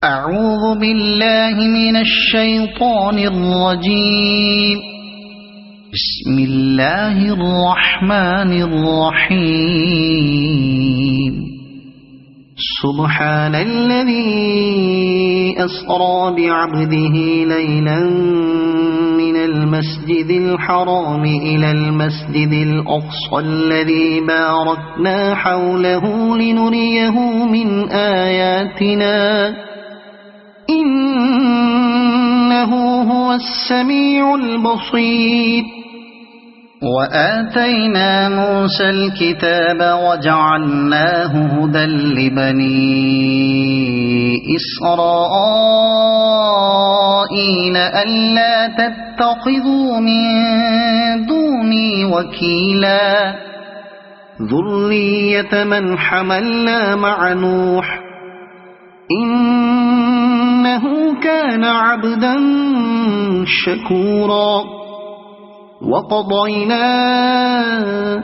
أعوذ بالله من الشيطان الرجيم. بسم الله الرحمن الرحيم. سبحان الذي أسرى بعبده ليلا من المسجد الحرام إلى المسجد الأقصى الذي باركنا حوله لنريه من آياتنا إنه هو السميع البصير. وآتينا موسى الكتاب وجعلناه هدى لبني إسرائيل ألا تتخذوا من دوني وكيلا ذرية من حملنا مع نوح إنه كان عبدا شكورا. وقضينا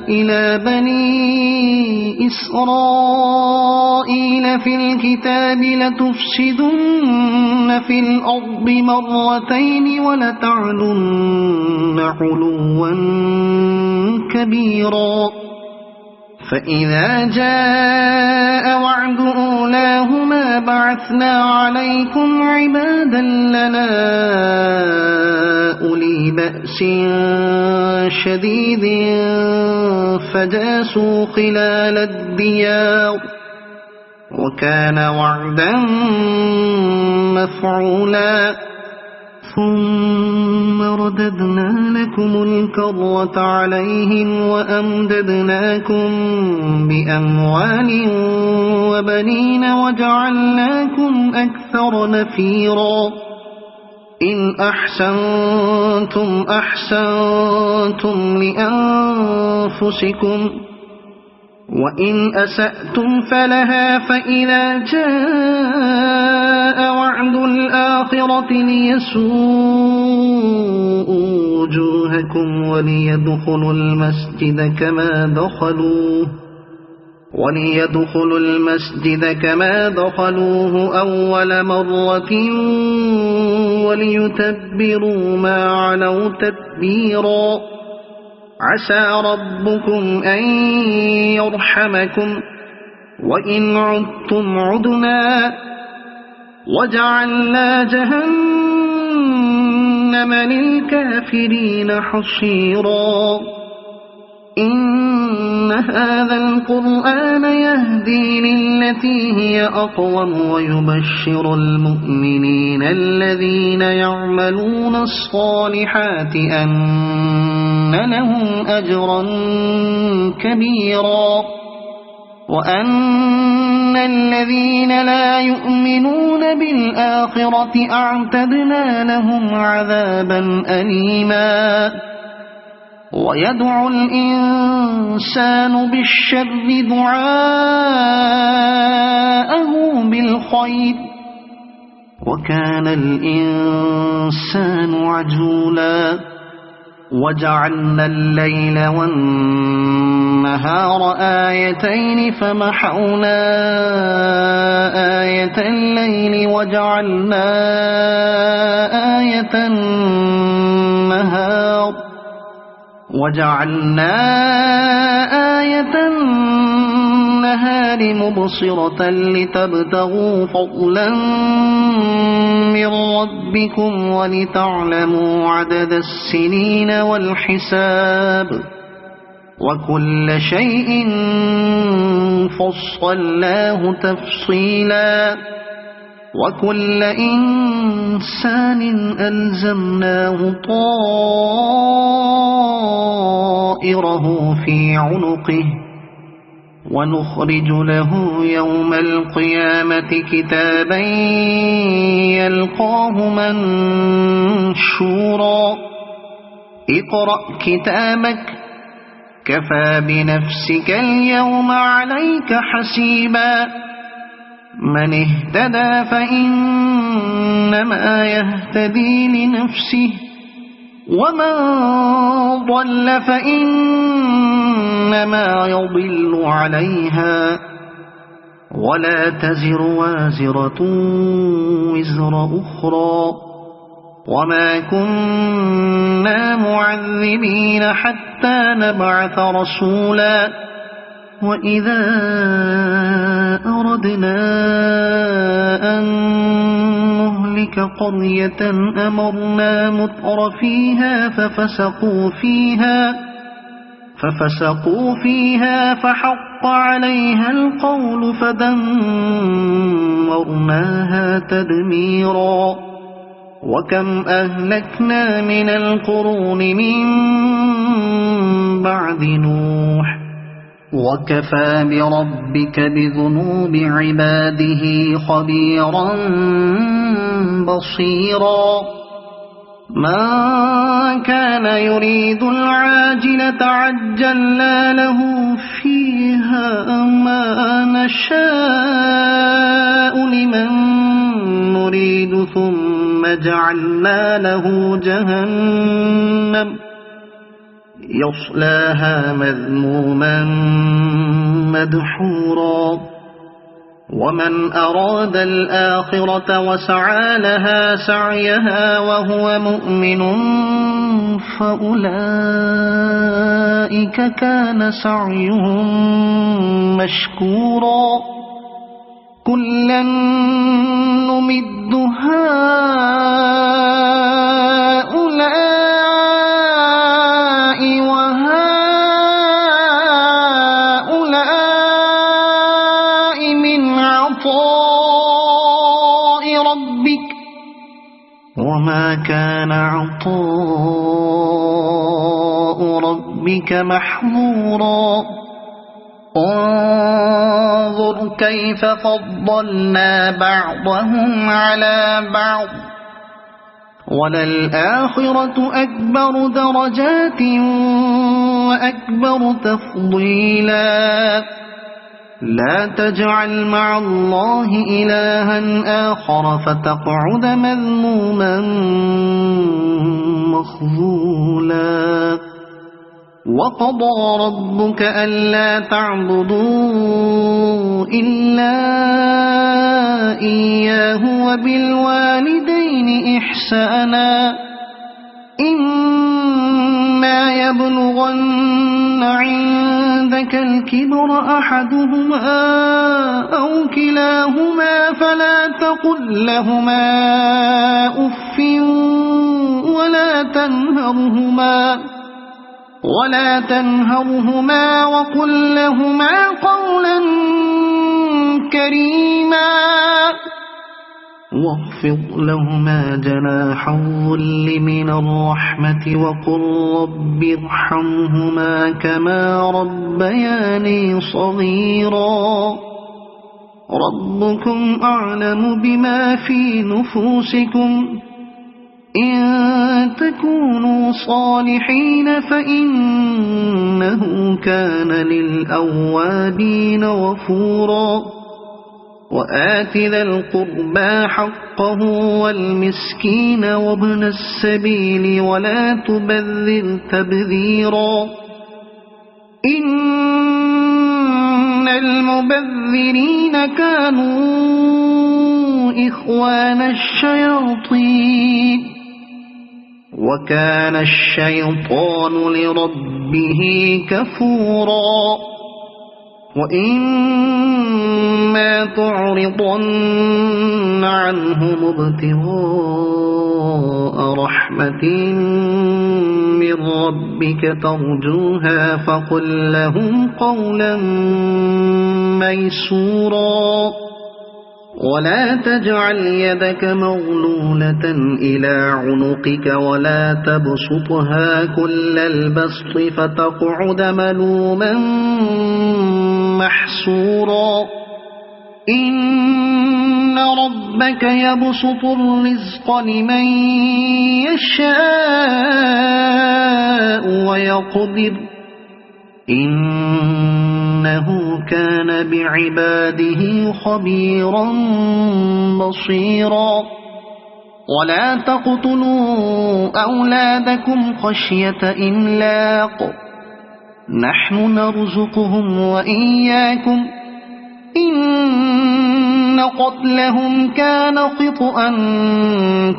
إلى بني إسرائيل في الكتاب لتفسدن في الأرض مرتين ولتعلن علوا كبيرا. فإذا جاء وعد أولاهما بعثنا عليكم عبادا لنا أولي بأس شديد فجاسوا خلال الديار وكان وعدا مفعولا. ثم رددنا لكم الكرة عليهم وأمددناكم بأموال وبنين وجعلناكم أكثر نفيرا. إن أحسنتم أحسنتم لأنفسكم وإن أسأتم فلها. فإذا جاء وعد الآخرة ليسوءوا وجوهكم وليدخلوا المسجد كما دخلوه أول مرة وليتبروا ما علوا تتبيرا. عسى ربكم أن يرحمكم وإن عدتم عدنا وجعلنا جهنم للكافرين حصيرا. إن هذا القرآن يهدي للتي هي أقوم ويبشر المؤمنين الذين يعملون الصالحات أن لهم أجرا كبيرا وأن الذين لا يؤمنون بالآخرة أعتدنا لهم عذابا أليما. ويدعو الإنسان بالشر دعاءه بالخير وكان الإنسان عجولا. وجعلنا الليل والنهار آيتين فمحونا آية الليل وجعلنا آية النهار مبصرة لتبتغوا فضلا من ربكم ولتعلموا عدد السنين والحساب وكل شيء فصلناه تفصيلا. وكل إنسان ألزمناه طائره في عنقه ونخرج له يوم القيامة كتابا يلقاه منشورا. اقرأ كتابك كفى بنفسك اليوم عليك حسيبا. من اهتدى فإنما يهتدي لنفسه ومن ضل فإنما يضل عليها ولا تزر وازرة وزر أخرى وما كنا معذبين حتى نبعث رسولا وإذا أردنا أن نهلك قرية أمرنا متر فيها ففسقوا فيها فحق عليها القول فدمرناها تدميرا وكم أهلكنا من القرون من بعد نوح وكفى بربك بذنوب عباده خبيرا بصيرا من كان يريد العاجلة عجلنا له فيها ما نشاء لمن نريد ثم جعلنا له جهنم يصلاها مذموما مدحورا ومن أراد الآخرة وسعى لها سعيها وهو مؤمن فأولئك كان سعيهم مشكورا كلا نمد هؤلاء وهؤلاء من عطاء ربك وما كان عطاء ربك محظورا انظر كيف فضلنا بعضهم على بعض وللآخرة أكبر درجات وأكبر تفضيلا لا تجعل مع الله إلها آخر فتقعد مذموما مخذولا وقضى ربك ألا تعبدوا إلا إياه وبالوالدين إحسانا إما يبلغن عندك الكبر أحدهما أو كلاهما فلا تقل لهما أف ولا تنهرهما وقل لهما قولا كريما واخفض لهما جناح الذل من الرحمة وقل رب ارحمهما كما ربياني صغيرا ربكم أعلم بما في نفوسكم إن تكونوا صالحين فإنه كان للأوابين غفورا وآت ذا القربى حقه والمسكين وابن السبيل ولا تبذر تبذيرا إن المبذرين كانوا إخوان الشياطين وكان الشيطان لربه كفورا وإما تعرضن عنهم ابتغاء رحمة من ربك ترجوها فقل لهم قولا ميسورا ولا تجعل يدك مغلولة إلى عنقك ولا تبسطها كل البسط فتقعد ملوما محسورا إن ربك يبسط الرزق لمن يشاء ويقدر إنه كان بعباده خبيرا بصيرا ولا تقتلوا أولادكم خشية إملاق نحن نرزقهم وإياكم إن قتلهم كان خطأ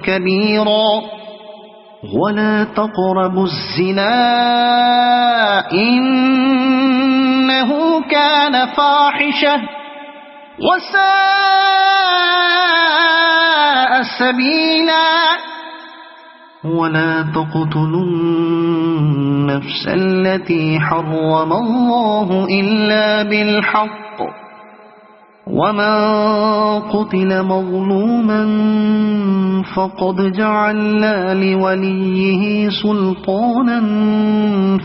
كبيرا ولا تقربوا الزنا إنه كان فاحشة وساء سبيلا ولا تقتلوا النفس التي حرم الله إلا بالحق ومن قتل مظلوما فقد جعلنا لوليه سلطانا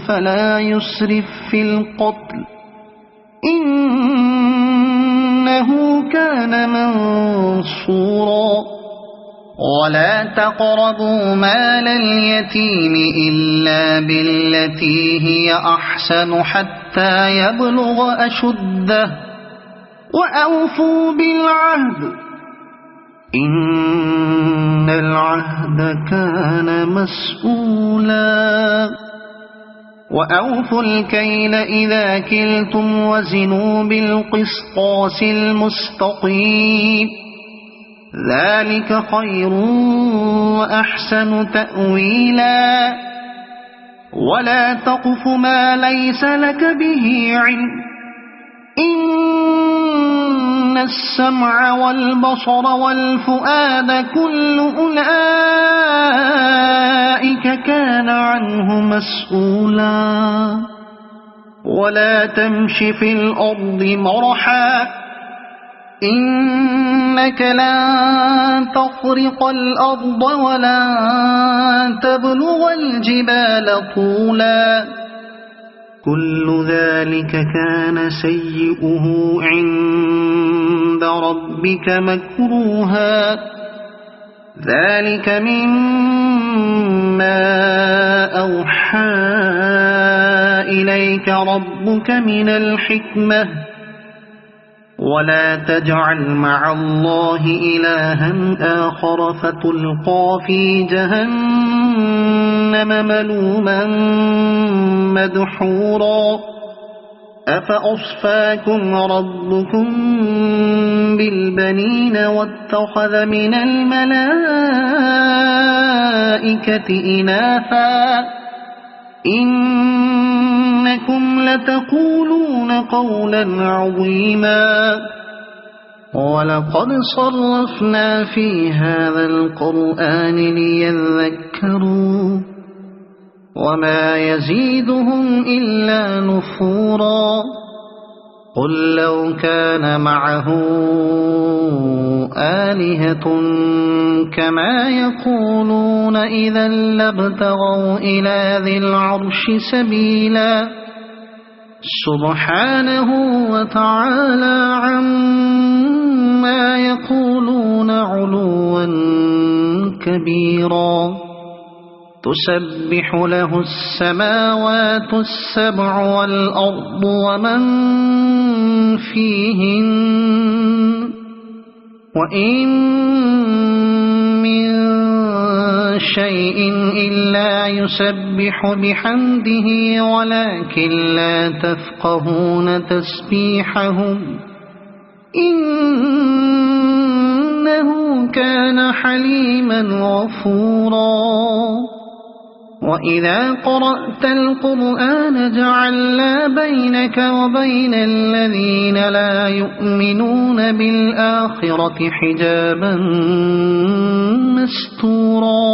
فلا يسرف في القتل إنه كان منصورا ولا تقربوا مال اليتيم إلا بالتي هي أحسن حتى يبلغ أشده وأوفوا بالعهد إن العهد كان مسؤولا وأوفوا الكيل إذا كلتم وزنوا بالقسطاس المستقيم ذلك خير وأحسن تأويلا ولا تقف ما ليس لك به علم إن السمع والبصر والفؤاد كل أولئك كان عنه مسؤولا ولا تمش في الأرض مرحا إنك لن تخرق الأرض ولن تبلغ الجبال طولا كل ذلك كان سيئه عند ربك مكروها ذلك مما أوحى إليك ربك من الحكمة ولا تجعل مع الله إلها آخر فتلقى في جهنم ملوما مدحورا أفأصفاكم ربكم بالبنين واتخذ من الملائكة إناثا إنكم لتقولون قولا عظيما ولقد صرفنا في هذا القرآن ليذكروا وما يزيدهم إلا نفورا قل لو كان معه آلهة كما يقولون إذا لابتغوا إلى ذي العرش سبيلا سبحانه وتعالى عما يقولون علوا كبيرا تسبح له السماوات السبع والأرض ومن فيهن وإن من شيء إلا يسبح بحمده ولكن لا تفقهون تسبيحهم إنه كان حليما غفورا وإذا قرأت القرآن جعلنا بينك وبين الذين لا يؤمنون بالآخرة حجابا مستورا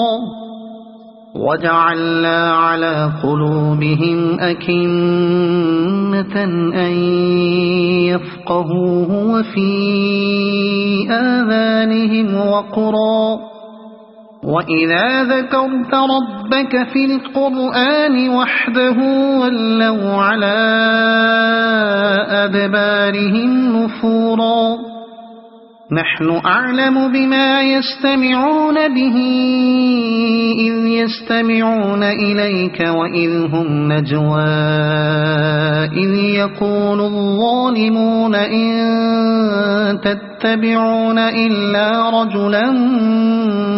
وجعلنا على قلوبهم أكنة أن يفقهوه وفي آذانهم وقرا وإذا ذكرت ربك في القرآن وحده ولوا على أدبارهم نفورا نحن أعلم بما يستمعون به إذ يستمعون إليك وإذ هم نجوى إذ يقول الظالمون إن تتبعون إلا رجلا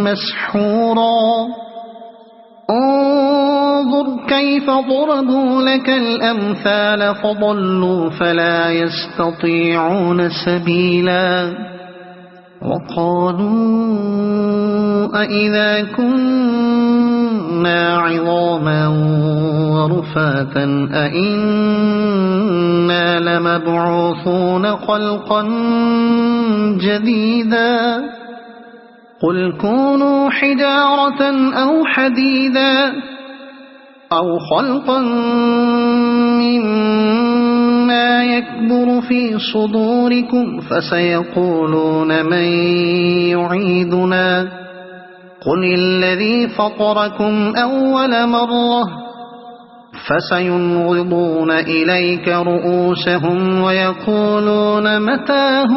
مسحورا فانظر كيف ضربوا لك الأمثال فضلوا فلا يستطيعون سبيلا وقالوا أإذا كنا عظاما ورفاتا أإنا لمبعوثون خلقا جديدا قل كونوا حجارة أو حديدا أو خلقا مما يكبر في صدوركم فسيقولون من يعيدنا قل الذي فطركم أول مرة فسينغضون إليك رؤوسهم ويقولون متاه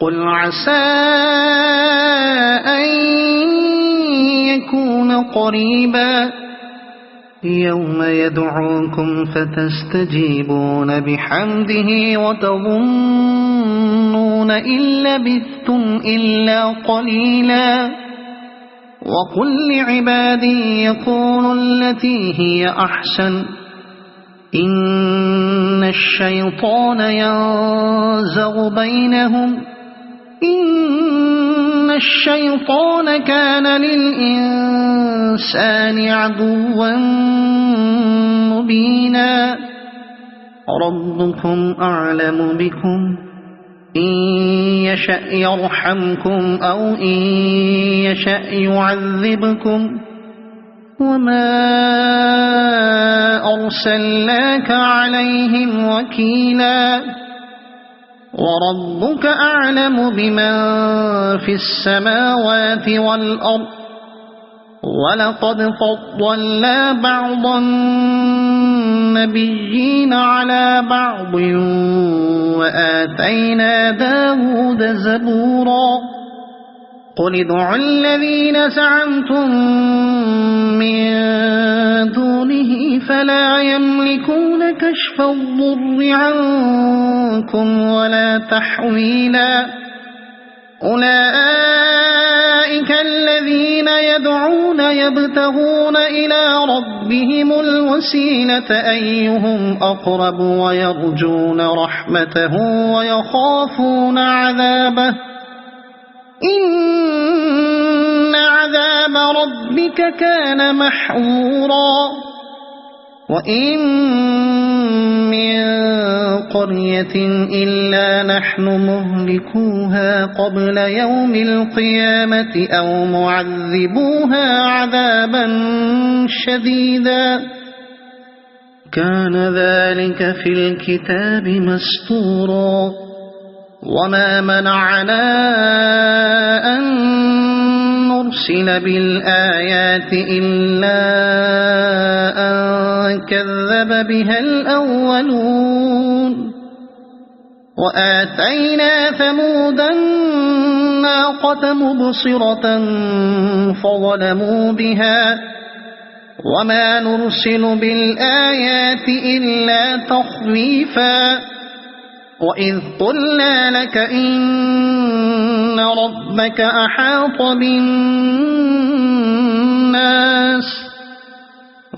قل عسى أن يكون قريبا يوم يدعوكم فتستجيبون بحمده وتظنون إن لبثتم إلا قليلا وقل لعبادي يقولوا التي هي أحسن إن الشيطان ينزغ بينهم إن الشيطان كان للإنسان عدوا مبينا ربكم أعلم بكم إن يشأ يرحمكم أو إن يشأ يعذبكم وما أرسلناك عليهم وكيلا وربك أعلم بمن في السماوات والأرض ولقد فضلنا بعض النبيين على بعض وآتينا داود زبورا قل ادعوا الذين زعمتم من دونه فلا يملكون كشف الضر عنكم ولا تحويلا أولئك الذين يدعون يبتغون إلى ربهم الوسيلة أيهم أقرب ويرجون رحمته ويخافون عذابه إن عذاب ربك كان محظورا وإن من قرية إلا نحن مهلكوها قبل يوم القيامة أو معذبوها عذابا شديدا كان ذلك في الكتاب مسطورا وما منعنا أن نرسل بالآيات إلا أن كذب بها الأولون وآتينا ثمود الناقة مبصرة فظلموا بها وما نرسل بالآيات إلا تخويفا وإذ قلنا لك إن ربك أحاط بالناس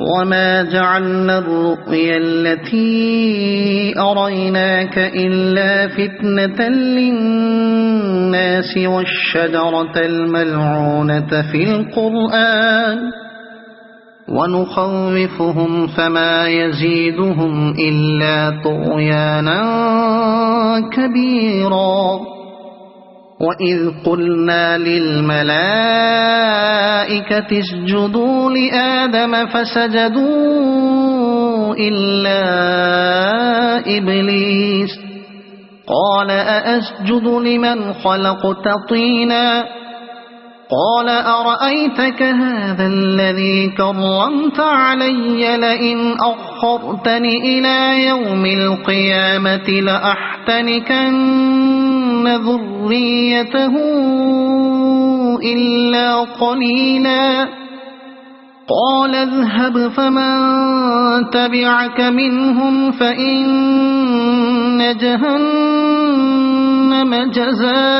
وما جعلنا الرؤيا التي أريناك إلا فتنة للناس والشجرة الملعونة في القرآن ونخوفهم فما يزيدهم إلا طغيانا كبيرا وإذ قلنا للملائكة اسجدوا لآدم فسجدوا إلا إبليس قال أأسجد لمن خلقت طينا قال أرأيتك هذا الذي كرمت علي لئن أخرتني إلى يوم القيامة لأحتنكن ذريته إلا قليلا قال اذهب فمن تبعك منهم فإن جهنم جزاؤكم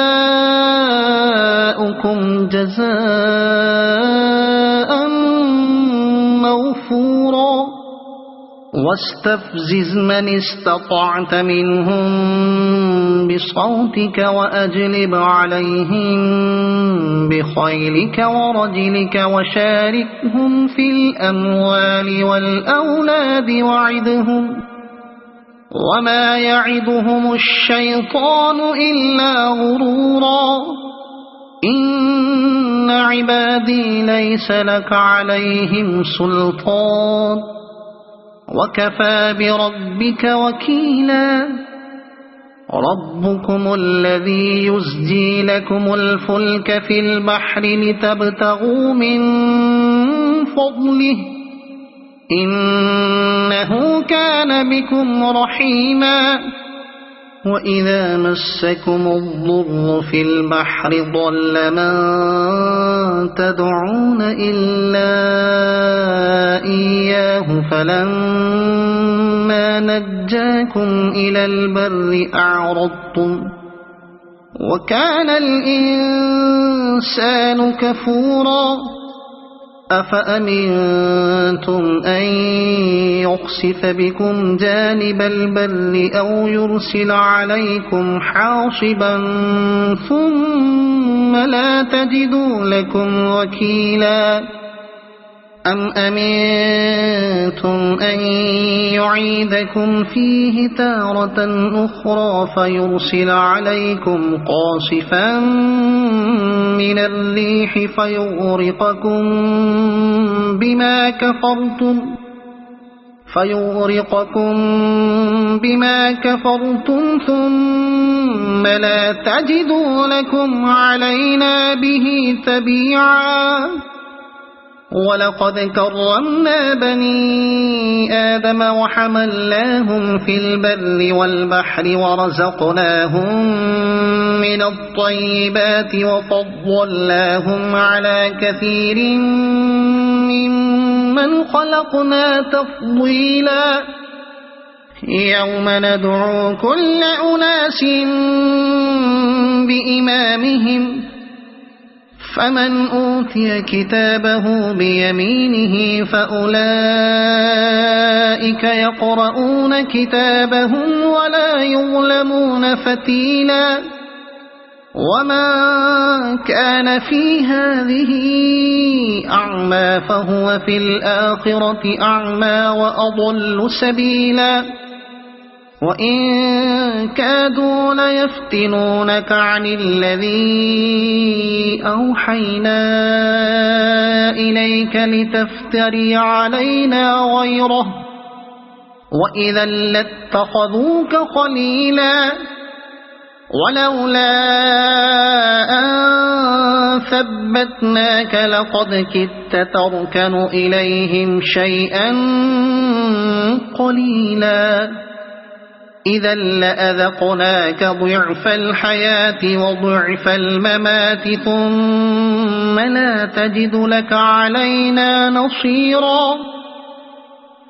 جزاء موفورا غفورا واستفزز من استطعت منهم بصوتك وأجلب عليهم بخيلك ورجلك وشاركهم في الأموال والأولاد وعدهم وما يعدهم الشيطان إلا غرورا إن عبادي ليس لك عليهم سلطان وكفى بربك وكيلا ربكم الذي يزجي لكم الفلك في البحر لتبتغوا من فضله إنه كان بكم رحيما وإذا مسكم الضر في البحر ضل من تدعون إلا إياه فلما نجاكم إلى البر أعرضتم وكان الإنسان كفورا أفأمنتم أن يخسف بكم جانب البر أو يرسل عليكم حاصبا ثم لا تجدوا لكم وكيلا أم أمنتم أن يعيدكم فيه تارة أخرى فيرسل عليكم قاصفا من الريح فيغرقكم بما كفرتم ثم لا تجدوا لكم علينا به تبيعا ولقد كرمنا بني آدم وحملناهم في البر والبحر ورزقناهم من الطيبات وفضلناهم على كثير ممن خلقنا تفضيلا يوم ندعو كل أناس بإمامهم فمن أوتي كتابه بيمينه فأولئك يقرؤون كتابهم ولا يظلمون فتيلا وما كان في هذه أعمى فهو في الآخرة أعمى وأضل سبيلا وإن كادوا ليفتنونك عن الذي أوحينا إليك لتفتري علينا غيره وإذا لاتخذوك خليلا ولولا أن ثبتناك لقد كدت تركن إليهم شيئا قليلا إذا لأذقناك ضعف الحياة وضعف الممات ثم لا تجد لك علينا نصيرا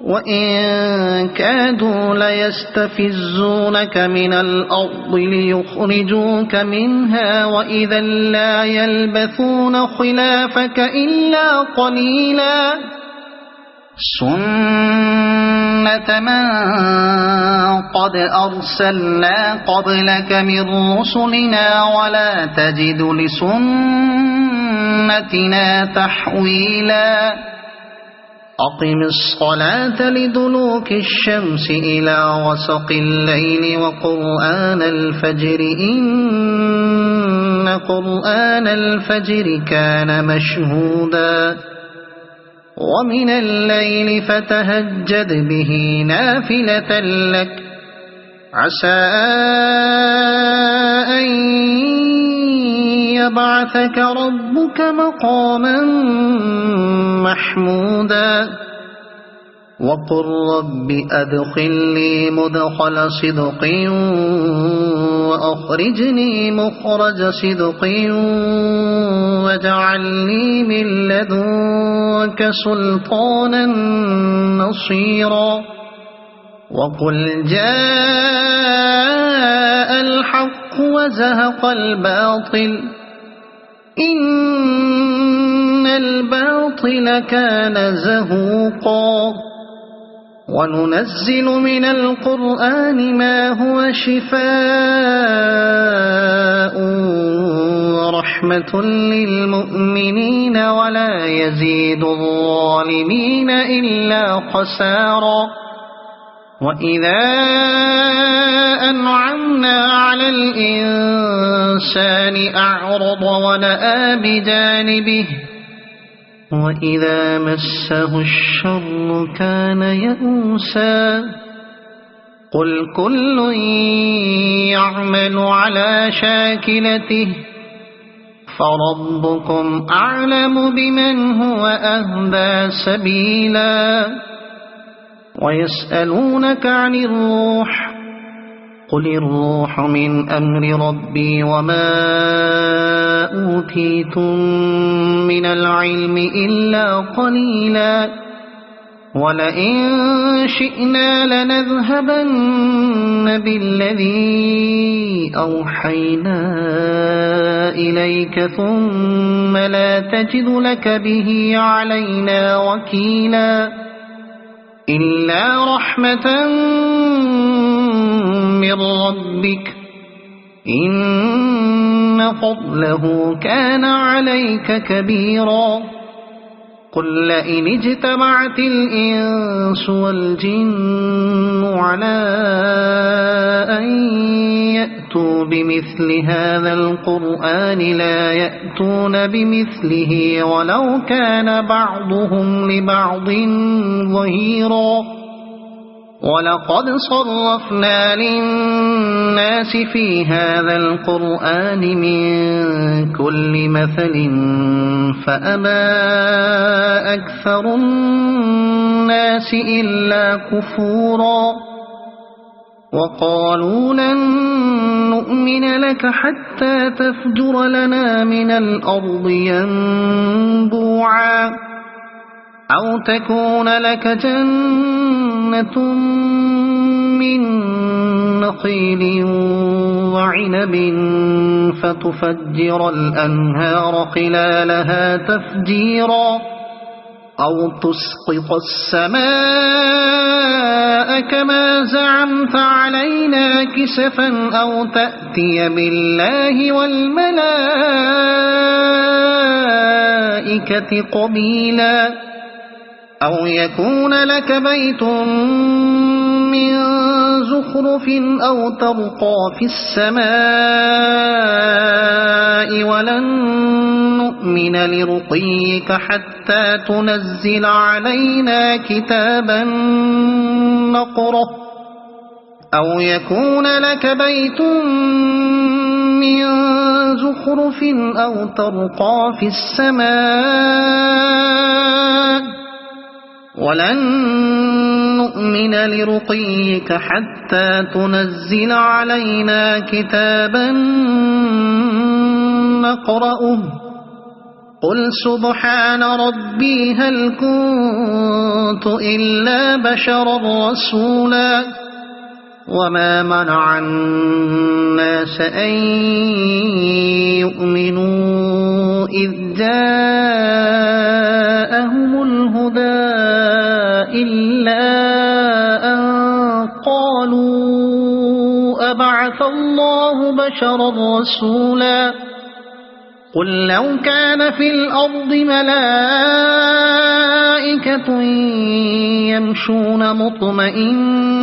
وإن كادوا ليستفزونك من الأرض ليخرجوك منها وإذا لا يلبثون خلافك إلا قليلا سنة من قد أرسلنا قبلك من رسلنا ولا تجد لسنتنا تحويلا أقم الصلاة لدلوك الشمس إلى غسق الليل وقرآن الفجر إن قرآن الفجر كان مشهودا ومن الليل فتهجد به نافلة لك عسى أن يبعثك ربك مقاما محمودا وقل رب أدخلني مدخل صدق وأخرجني مخرج صدق واجعلني من لدنك سلطانا نصيرا وقل جاء الحق وزهق الباطل إن الباطل كان زهوقا وننزل من القرآن ما هو شفاء ورحمة للمؤمنين ولا يزيد الظالمين إلا خسارا وإذا أنعمنا على الإنسان أعرض ونأى بجانبه وإذا مسه الشر كان يئوسا قل كل يعمل على شاكلته فربكم أعلم بمن هو أهدى سبيلا ويسألونك عن الروح قل الروح من أمر ربي وما أوتيتم من العلم إلا قليلا ولئن شئنا لنذهبن بالذي أوحينا إليك ثم لا تجد لك به علينا وكيلا إلا رحمة من ربك إن فضله كان عليك كبيرا قل لئن اجتمعت الإنس والجن على أن يأتوا بمثل هذا القرآن لا يأتون بمثله ولو كان بعضهم لبعض ظهيرا ولقد صرفنا للناس في هذا القرآن من كل مثل فأبى أكثر الناس إلا كفورا وقالوا لن نؤمن لك حتى تفجر لنا من الأرض ينبوعا أو تكون لك جنة من نخيل وعنب فتفجر الأنهار خلالها تفجيرا أو تسقط السماء كما زعمت علينا كسفا أو تأتي بالله والملائكة قبيلا أو يكون لك بيت من زخرف أو ترقى في السماء ولن نؤمن لرقيك حتى تنزل علينا كتابا نقرأه أو يكون لك بيت من زخرف أو ترقى في السماء ولن نؤمن لرقيك حتى تنزل علينا كتابا نقرأه قل سبحان ربي هل كنت إلا بشرا رسولا وما منع الناس أن يؤمنوا إذ جاءهم الهدى إلا أن قالوا أبعث الله بشرا رسولا قل لو كان في الأرض ملائكة يمشون مطمئنين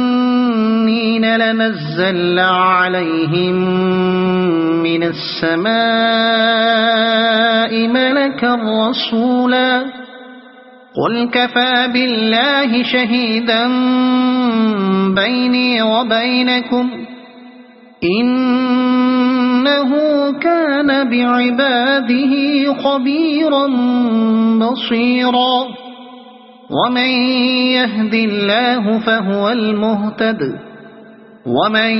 لنزلنا عليهم من السماء ملكا رسولا قل كفى بالله شهيدا بيني وبينكم إنه كان بعباده خبيرا بصيرا ومن يهد الله فهو المهتد ومن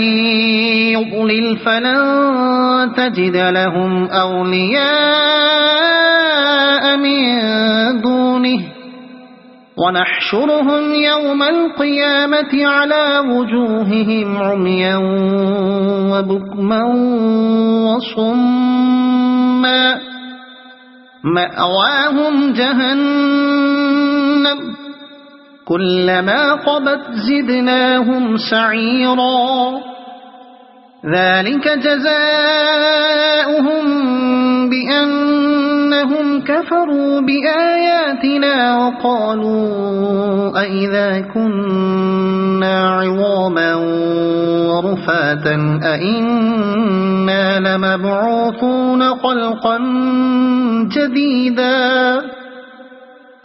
يضلل فلن تجد لهم أولياء من دونه ونحشرهم يوم القيامة على وجوههم عميا وبكما وصما مأواهم جهنم كلما خبت زدناهم سعيرا ذلك جزاؤهم بأنهم كفروا بآياتنا وقالوا أئذا كنا عظاما ورفاتا أئنا لمبعوثون خلقا جديدا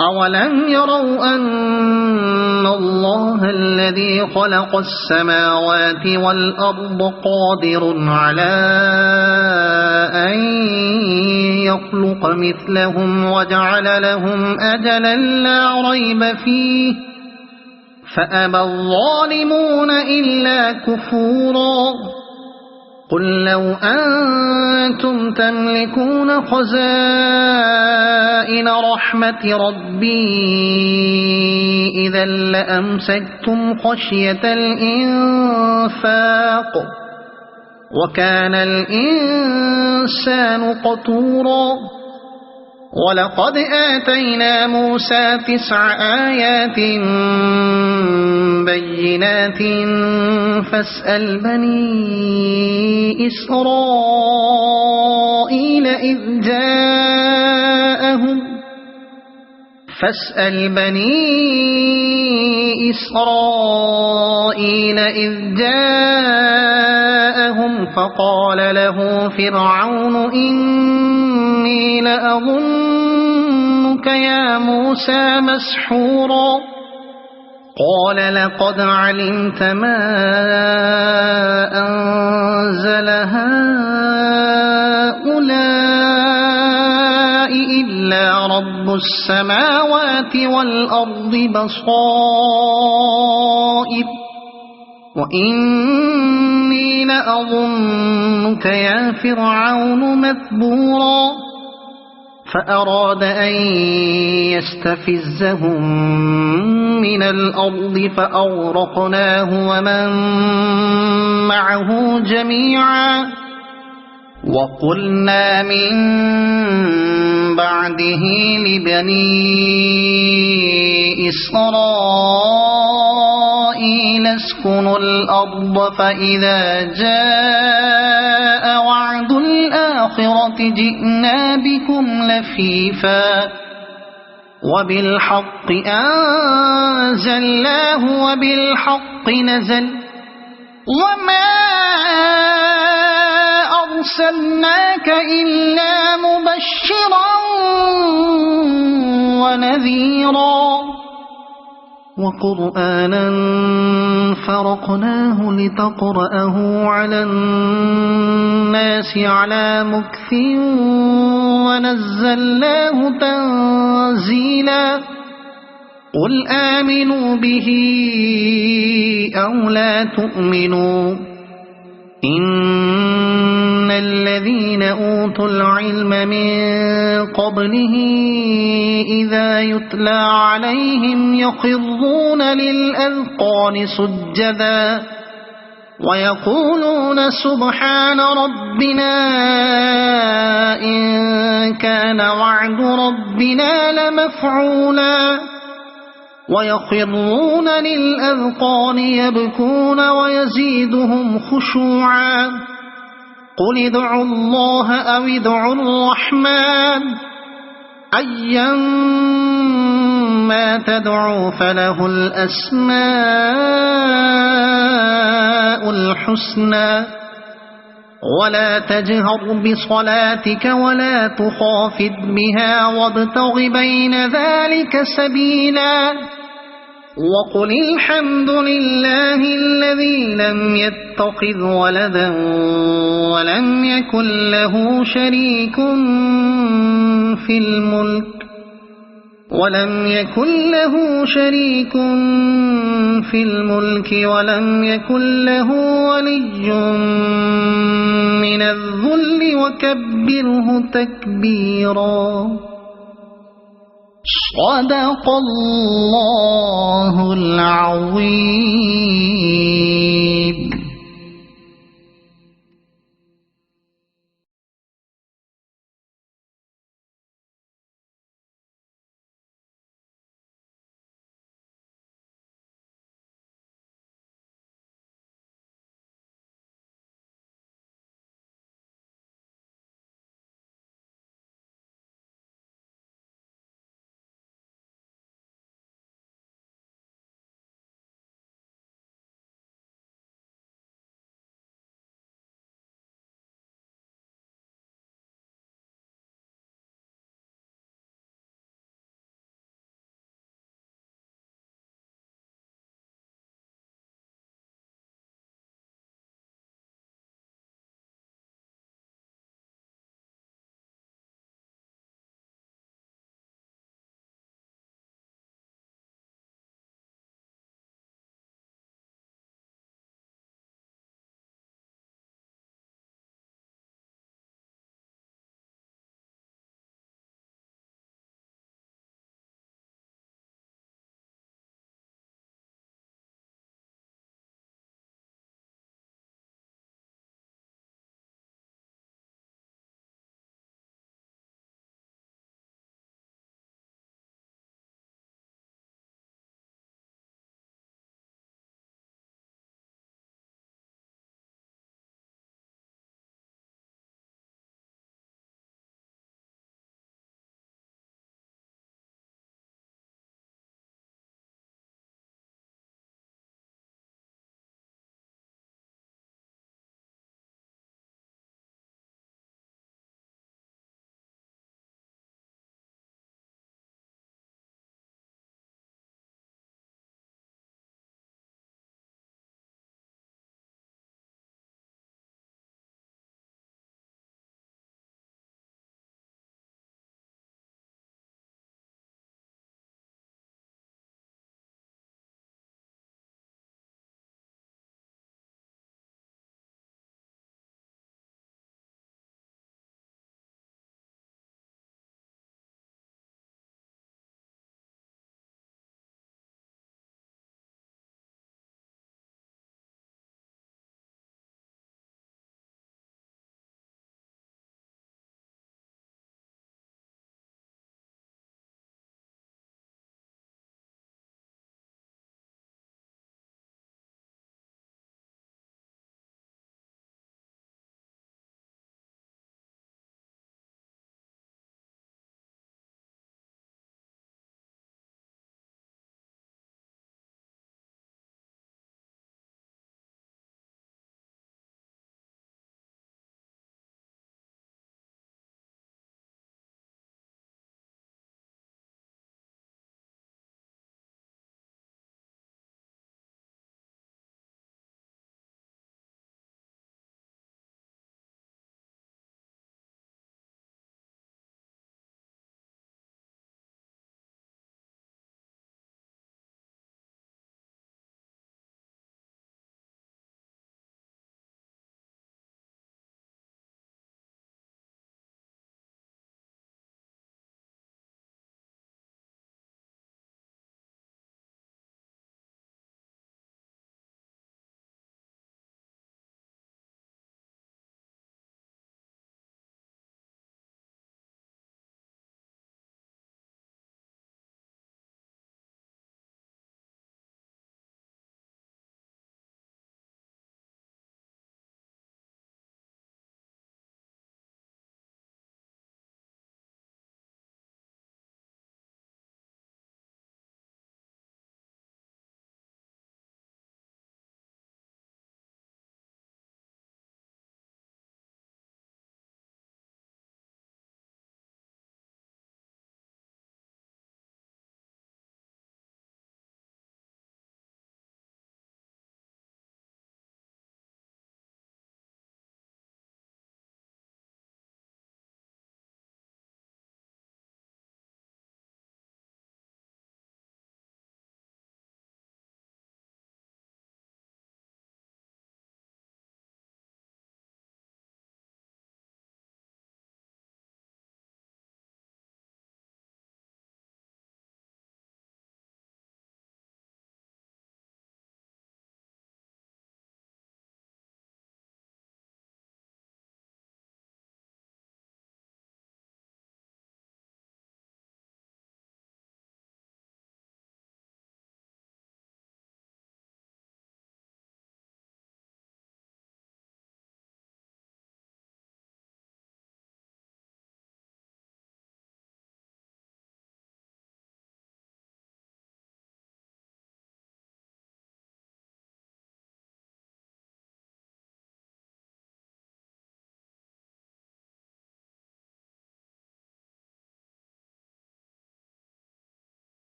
أولم يروا أن الله الذي خلق السماوات والأرض قادر على أن يخلق مثلهم وجعل لهم أجلا لا ريب فيه فأبى الظالمون إلا كفورا قل لو أنتم تملكون خزائن رحمة ربي إذا لأمسكتم خشية الإنفاق وكان الإنسان قتورا ولقد آتينا موسى 9 آيات بينات فاسأل بني إسرائيل إذ جاءهم فقال له فرعون إني لأظنك يا موسى مسحورا قال لقد علمت ما أنزل هؤلاء إلا رب السماوات والأرض بصائر وإني لأظنك يا فرعون مثبورا فأراد أن يستفزهم من الأرض فأغرقناه ومن معه جميعا وقلنا من بعده لبني إسرائيل اسكنوا الأرض فإذا جاء وعد الآخرة جئنا بكم لفيفا وبالحق أنزلناه وبالحق نزل وما أرسلناك إلا مبشرا ونذيرا وقرآنا فرقناه لتقرأه على الناس على مكث ونزلناه تنزيلا قل آمنوا به أو لا تؤمنوا إن الذين أوتوا العلم من قبله إذا يتلى عليهم يخرون للأذقان سجدا ويقولون سبحان ربنا إن كان وعد ربنا لمفعولا ويخرون للأذقان يبكون ويزيدهم خشوعا قل ادعوا الله أو ادعوا الرحمن أيما تدعوا فله الأسماء الحسنى ولا تجهر بصلاتك ولا تخافت بها وابتغ بين ذلك سبيلا وقل الحمد لله الذي لم يتخذ ولدا ولم يكن له شريك في الملك ولم يكن له ولي من الذل وكبره تكبيرا صدق الله العظيم.